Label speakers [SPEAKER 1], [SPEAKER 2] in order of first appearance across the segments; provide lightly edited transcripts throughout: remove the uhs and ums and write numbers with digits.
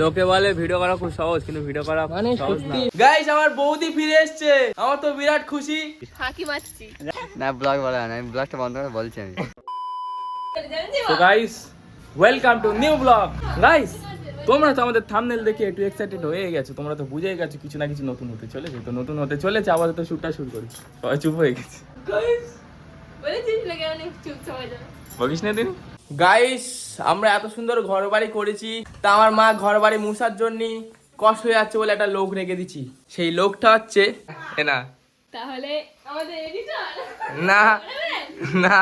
[SPEAKER 1] লোকে বলে ভিডিও করা খুব সহজ, কিন্তু ভিডিও করা মানে সত্যি। গাইস আমার বৌদি ফিরে এসেছে, আমার তো বিরাট খুশি।
[SPEAKER 2] ফাঁকি মারছি
[SPEAKER 3] না, ব্লগ বলা না, আমি ব্লগটা বন্ধ করে বলছি আমি।
[SPEAKER 1] তো guys welcome to new blog. Guys তোমরা তো আমাদের থাম্বনেল দেখে একটু এক্সাইটেড হয়ে গেছো, তোমরা তো বুঝেই গেছো কিছু না কিছু নতুন হতে চলেছে। তো নতুন হতে চলেছে, আপাতত শুটটা শুরু করি। সবাই চুপ হয়ে গেছে। গাইস
[SPEAKER 2] বলেছিস না কেন চুপ সবাই যাবে
[SPEAKER 1] বলিস না দিন। গাইস আমরা এত সুন্দর ঘর বাড়ি করেছি, তা আমার মা ঘর বাড়ি মুছার জন্য কষ্ট হয়ে যাচ্ছে বলে একটা লোক রেখে দিচ্ছি। সেই লোকটা হচ্ছে না,
[SPEAKER 2] তাহলে আমাদের এডিটর
[SPEAKER 1] না না,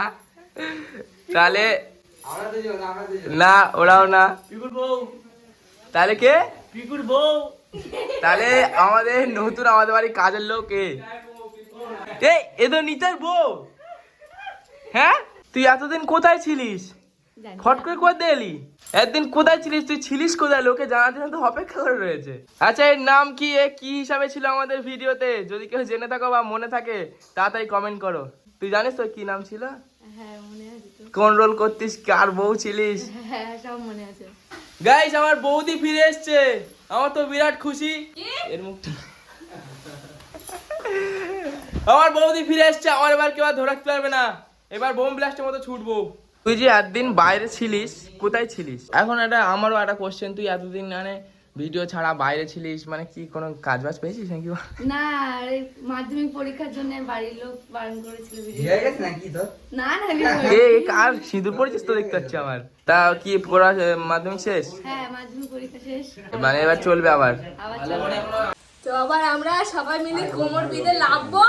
[SPEAKER 1] তাহলে না, ওরাও না। তাহলে কে? পিকুর বউ। তাহলে আমাদের নতুন আমাদের বাড়ির কাজের লোক এ তো নিতার বউ। হ্যাঁ তুই এতদিন কোথায় ছিলিস? ফট করে কোথায় এলি? একদিন কোথায় ছিলিস? তুই ছিলিস কোথায়? লোকে জানার জন্য তো অপেক্ষা করে রয়েছে। আচ্ছা এর নাম কি, এ কি হিসাবে ছিল আমাদের ভিডিওতে? যদি কেউ জেনে থাকো বা মনে থাকে তাড়াতাড়ি কমেন্ট করো। তুই জানিস তোর কি নাম ছিল?
[SPEAKER 2] হ্যাঁ মনে আছে তো।
[SPEAKER 1] কোন রোল করতিস, কার বউ ছিলিস?
[SPEAKER 2] হ্যাঁ সব মনে আছে।
[SPEAKER 1] গাইস আমার বৌদি ফিরে এসেছে, আমার তো বিরাট খুশি। এর মুখটা আমার বৌদি ফিরে এসেছে, আমার এবার কেউ আর ধরে রাখতে পারবে না। এবার বোম ব্লাস্টের মতো ছুটবো। তুই যে একদিন বাইরে ছিলিস, কোথায় ছিলিস? এখন আমারও একটা কোশ্চেন, তুই এতদিন মানে ভিডিও ছাড়া বাইরে ছিলিস, মানে কি কোনো কাজ বাজ পেয়েছিস নাকি?
[SPEAKER 2] না আরে মাধ্যমিক পরীক্ষার জন্য বাড়ির লোক বারণ করেছিল ভিডিও।
[SPEAKER 3] হয়ে গেছে নাকি তো?
[SPEAKER 2] না না
[SPEAKER 1] এই কার সিঁদুর পড়েছিস তো দেখতে পাচ্ছি আমার। তা কি পড়া মাধ্যমিক শেষ?
[SPEAKER 2] হ্যাঁ মাধ্যমিক পরীক্ষা শেষ,
[SPEAKER 1] মানে এবার চলবে আবার।
[SPEAKER 2] তো আবার আমরা সবাই মিলে কোমর বেঁধে লাভবো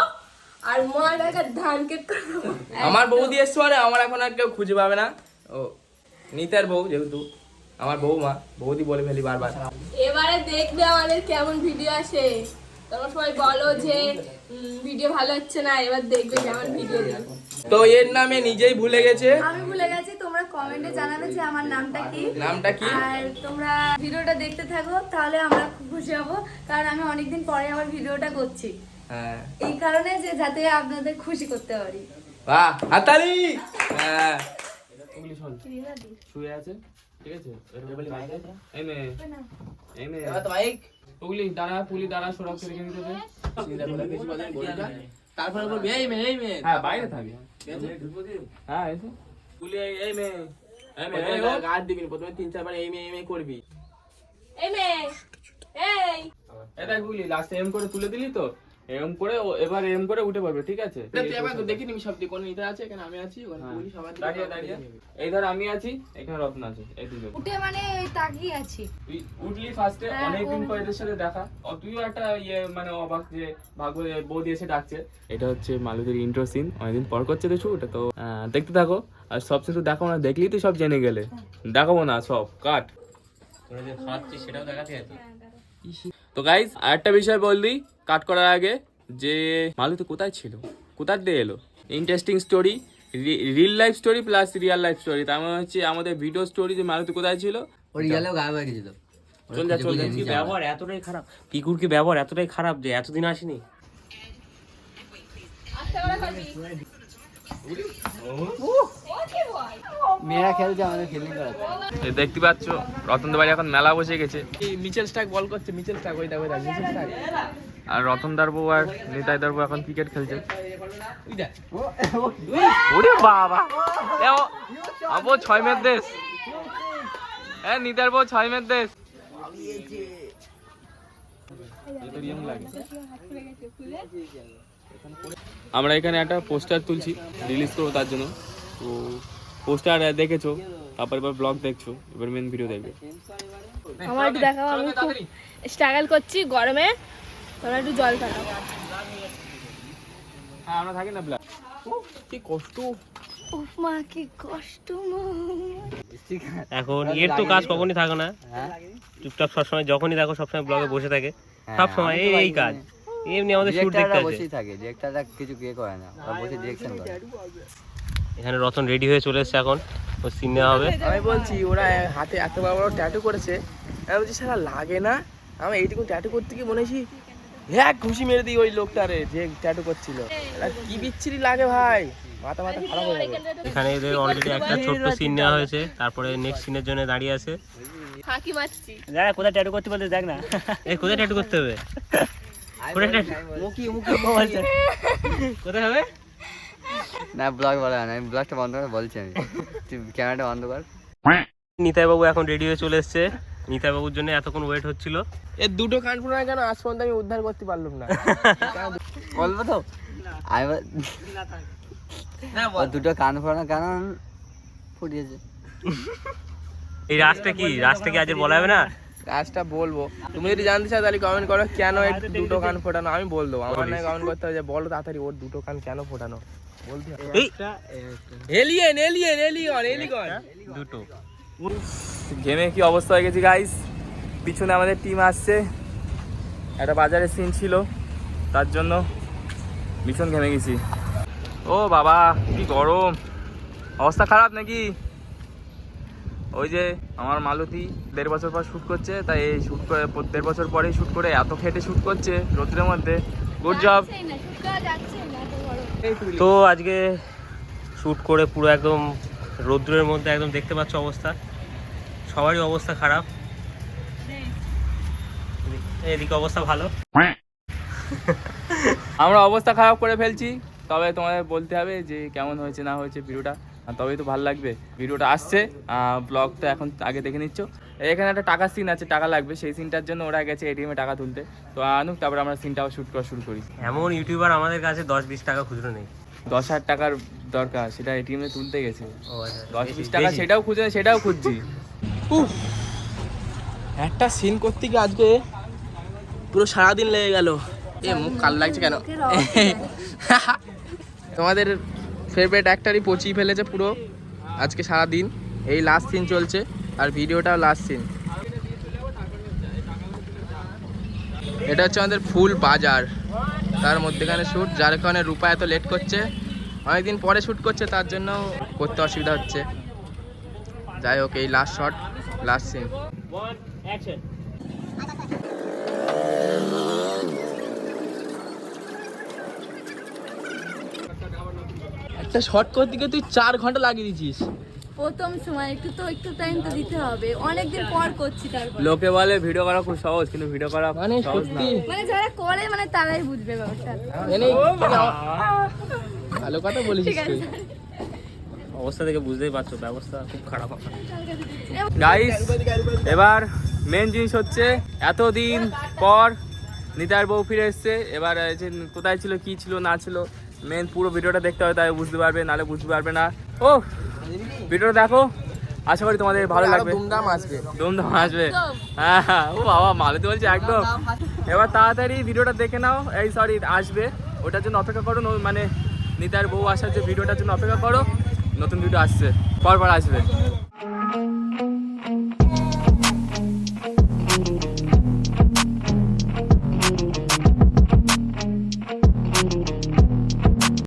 [SPEAKER 2] আর মার একটা ধান কেট করবো।
[SPEAKER 1] আমার বৌদি এসছে মানে আমার এখন আর কেউ খুঁজে পাবে না। ও নিতার বউ, যেহেতু আমার বৌমা, বৌদি বলে ফেলি বারবার।
[SPEAKER 2] এবারে দেখবে আমাদের কেমন ভিডিও আসে। তোমরা সবাই বলো যে ভিডিও ভালো হচ্ছে না, এবার দেখবে কেমন ভিডিও দিই।
[SPEAKER 1] তো এর নামে নিজেই ভুলে গেছে।
[SPEAKER 2] আমি ভুলে গেছি, তোমরা কমেন্টে জানাবে যে আমার নামটা কি।
[SPEAKER 1] নামটা কি?
[SPEAKER 2] আর তোমরা ভিডিওটা দেখতে থাকো, তাহলে আমরা খুব খুশি হব, কারণ আমি অনেকদিন পরে আবার ভিডিওটা করছি।
[SPEAKER 1] হ্যাঁ
[SPEAKER 2] এই কারণে যে যাতে আপনাদের খুশি করতে পারি।
[SPEAKER 1] বাহ হাততালি। হ্যাঁ উগলি শোন শুয়ে আছে, ঠিক আছে? এই মে এই মে এবার তো মাইক উগলি দাঁড়া, পুলি দাঁড়া, সরক থেকে রেখে দিতে দে। সিধা করে কিছু বলেন বলটা, তারপরে বলবি এই মে হ্যাঁ বাইরে থাকবে। হ্যাঁ এসে পুলি এই মে গার্ড দিবি, প্রথমে 3-4 বার এই মে করবি।
[SPEAKER 2] এই মে এই
[SPEAKER 1] এটা গুলি লাস্টে এম করে তুলে দিলি তো, এম করে এবার এম করে উঠে পড়বে, ঠিক আছে? তুই এবার দেখি নিবি সব দিক, কোন নিতে আছে, এখানে আমি আছি, ওখানে পুলি সবাই দাঁড়িয়ে দাঁড়িয়ে। এই ধর আমি আছি, এখানে রত্ন আছে, এই দুজন
[SPEAKER 2] উঠে মানে তাকিয়ে আছি।
[SPEAKER 1] তুই উঠলি ফার্স্টে, অনেকদিন পর এদের সাথে দেখা, তুইও একটা মানে অবাক যে ভাগ্য বৌদি এসে ডাকছে। এটা হচ্ছে মালুদের ইন্ট্রো সিন, অনেকদিন পর করছে তো শুট। তো দেখতে থাকো, আর সব কিছু দেখাবো না, দেখলেই তো সব জেনে গেলে। দেখাবো না সব, কাট তোরা যে খাচ্ছিস সেটাও দেখাতে আছে। তো গাইস আরেকটা বিষয় বললি কাট করার আগে, যে মালতী কোথায় ছিল, কোথার দিয়ে এলো। Interesting story, reel life story plus real life story. তার মানে হচ্ছে আমাদের ভিডিও স্টোরি যে মালতী কোথায় ছিল।
[SPEAKER 3] ও রিয়ালেও গায়েব হয়ে গেছিল।
[SPEAKER 1] চল যা চল যা।
[SPEAKER 4] কি ব্যবহার এতটাই খারাপ, পিকুর কি ব্যবহার এতটাই খারাপ যে এতদিন আসেনি।
[SPEAKER 3] মেয়েরা খেলছে, আমাদের ফিল্ডিং করাচ্ছে।
[SPEAKER 1] দেখতে পাচ্ছ রতনদের বাড়ি এখন মেলা বসে গেছে। মিচেল স্টাক বল করছে, মিচেল স্টাক ওই দেখো মিচেল স্টাক। আর রতনদার বউ আর নিতাইদার বউ এখন ক্রিকেট খেলছে। ওরে বাবা, আবো 6 মের দেশ। হ্যাঁ নিতার বউ 6 মের দেশ। আমরা এখানে একটা পোস্টার তুলছি, রিলিজ করবো তার জন্য। তো পোস্টার দেখেছো, তারপর এবার ব্লগ দেখছো, এবার মেন ভিডিও দেখবে।
[SPEAKER 2] আমার একটু দেখাও, আমি খুব স্ট্রাগল করছি গরমে, তোমরা একটু জল খাও।
[SPEAKER 1] হ্যাঁ আমরা থাকি না ব্লগ। কি কষ্ট,
[SPEAKER 2] উফ মা কি কষ্ট মা।
[SPEAKER 4] এখন এর তো কাজ কখনই থাকে না, চুপচাপ সবসময় যখনই দেখো সবসময় ব্লগে বসে থাকে, সবসময় এই কাজ। এমনি আমাদের শুট দেখতে আছে,
[SPEAKER 3] বসেই থাকে, ডিরেক্টররা কিছু কে করে না, ওরা বসে ডিরেকশন করে।
[SPEAKER 4] এখানে রতন রেডি হয়ে চলে এসেছে, এখন ও সিন নেওয়া হবে।
[SPEAKER 1] আমি বলছি ওরা হাতে এত বড় বড় ট্যাটু করেছে, আমি বলছি সারা লাগে না। আমি এইটুকু ট্যাটু করতে গিয়ে মনে হয়েছি হ্যাঁ ঘুষি মেরে দিই ওই লোকটারে যে ট্যাটু করছিল। কি বিচ্ছিরি লাগে ভাই, মাথা খারাপ হয়ে যাবে।
[SPEAKER 4] এখানে এদের অলরেডি একটা ছোট্ট সিন নেওয়া হয়েছে, তারপরে নেক্সট সিনের জন্য দাঁড়িয়ে আছে।
[SPEAKER 2] ফাঁকি মারছি।
[SPEAKER 5] দেখ কোথায় ট্যাটু করতে বলতে দেখ না।
[SPEAKER 4] এই কোথায় ট্যাটু করতে হবে? কোথায় tattoo? কোথায় হবে?
[SPEAKER 3] না ব্লগ বলা না, আমি ব্লগটা বন্ধ করে বলছি, আমি তুই ক্যামেরাটা বন্ধ কর।
[SPEAKER 4] নিতাই বাবু এখন রেডি হয়ে চলে এসছে। নিতাই বাবুর জন্য এতক্ষণ ওয়েট হচ্ছিল।
[SPEAKER 1] এর দুটো কান ফোড়া কেন আজ পর্যন্ত আমি উদ্ধার করতে পারলাম না?
[SPEAKER 3] বলবো তো আমি ওর দুটো কান ফোড়ানোর কারণ ফুটিয়েছে।
[SPEAKER 4] এই রাজটা কি আজ বলা হবে না?
[SPEAKER 1] রাজটা বলবো। তুমি যদি জানতে চাও তাহলে কমেন্ট করো কেন এর দুটো কান ফোটানো, আমি বল দেবো। আমার নয় কমেন্ট করতে হবে যে বলো তাড়াতাড়ি ওর দুটো কান কেন ফোটানো, বলতে হবে।
[SPEAKER 4] এই
[SPEAKER 1] এলিয়েন এলিয়েন এলিগন এলিগন
[SPEAKER 4] দুটো।
[SPEAKER 1] গেমে কি অবস্থা হয়ে গেছে গাইস, পিছনে আমাদের টিম আসছে, একটা বাজারের সিন ছিল তার জন্য ভীষণ ঘেমে গেছি। ও বাবা কি গরম, অবস্থা খারাপ নাকি? ওই যে আমার মালতী 1.5 বছর পর শ্যুট করছে, তাই এই শ্যুট করে 1.5 বছর পরেই শ্যুট করে এত খেটে শ্যুট করছে রোদ্রের মধ্যে। Good job.
[SPEAKER 4] তো আজকে শ্যুট করে পুরো একদম রৌদ্রের মধ্যে একদম দেখতে পাচ্ছ অবস্থা, সবারই অবস্থা খারাপ। এদিকে অবস্থা ভালো।
[SPEAKER 1] আমরা অবস্থা খারাপ করে ফেলছি, তবে তোমাদের বলতে হবে যে কেমন হয়েছে না হয়েছে ভিডিওটা, আর তবেই তো ভালো লাগবে। ভিডিওটা আসছে, ব্লগটা এখন আগে দেখে নিচ্ছ। এখানে একটা টাকার সিন আছে, টাকা লাগবে, সেই সিনটার জন্য ওরা গেছে এটিএমে টাকা তুলতে। তো আনুক, তারপর আমরা সিনটাও শ্যুট করা শুরু করি।
[SPEAKER 4] এমন ইউটিউবার আমাদের কাছে 10-20 টাকা খুচরো নেই।
[SPEAKER 1] 10,000 টাকার দরকার, সেটা এটিএমে তুলতে গেছে।
[SPEAKER 4] ও আচ্ছা,
[SPEAKER 1] 10-20 টাকা সেটাও খুঁজে, সেটাও খুঁজছি। একটা সিন করতে গিয়ে আজকে পুরো সারাদিন লেগে গেল। এ মুখ কালো লাগছে কেন? তোমাদের ফেভারিট অ্যাক্টরই পচিয়ে ফেলেছে পুরো আজকে সারাদিন। এই লাস্ট সিন চলছে, আর ভিডিওটাও লাস্ট সিন। এটা হচ্ছে আমাদের ফুল বাজার, তার মধ্যেখানে শ্যুট, যার কারণে রূপা এত লেট করছে। অনেকদিন পরে শ্যুট করছে, তার জন্য করতে অসুবিধা হচ্ছে। যাই হোক, এই লাস্ট শট, লাস্ট সিন। একটা শট করতে গিয়ে তুই 4 ঘন্টা লাগিয়ে দিয়েছিস।
[SPEAKER 2] প্রথম সময় একটু টাইম তো দিতে হবে, অনেকদিন পর করছি। তারপর
[SPEAKER 1] লোকে বলে ভিডিও করা খুব সহজ, কিন্তু ভিডিও করা মানে সত্যি,
[SPEAKER 2] মানে যারা করে মানে তারাই বুঝবে ব্যাপারটা।
[SPEAKER 1] ভালো কথা বলেছিস তুই।
[SPEAKER 4] অবস্থা দেখে বুঝতেই পারছো ব্যবস্থা খুব খারাপ।
[SPEAKER 1] গাইস, এবার মেন জিনিস হচ্ছে এতদিন পর নিতাইয়ের বউ ফিরে এসছে। এবার যে কোথায় ছিল, কি ছিল না ছিল, মেন পুরো ভিডিওটা দেখতে হবে, তাই বুঝতে পারবে, নাহলে বুঝতে পারবে না। ও ভিডিওটা দেখো, আশা করি তোমাদের ভালো লাগবে। ধুমধাম আসবে। হ্যাঁ, ও বাবা মালতী বলছে একদম। এবার তাড়াতাড়ি ভিডিওটা দেখে নাও, এই সরি আসবে, ওটার জন্য অপেক্ষা করো, মানে নিতাইয়ের বউ আসার যে ভিডিওটার জন্য অপেক্ষা করো। নতুন ভিডিও আসছে, পরপর আসবে।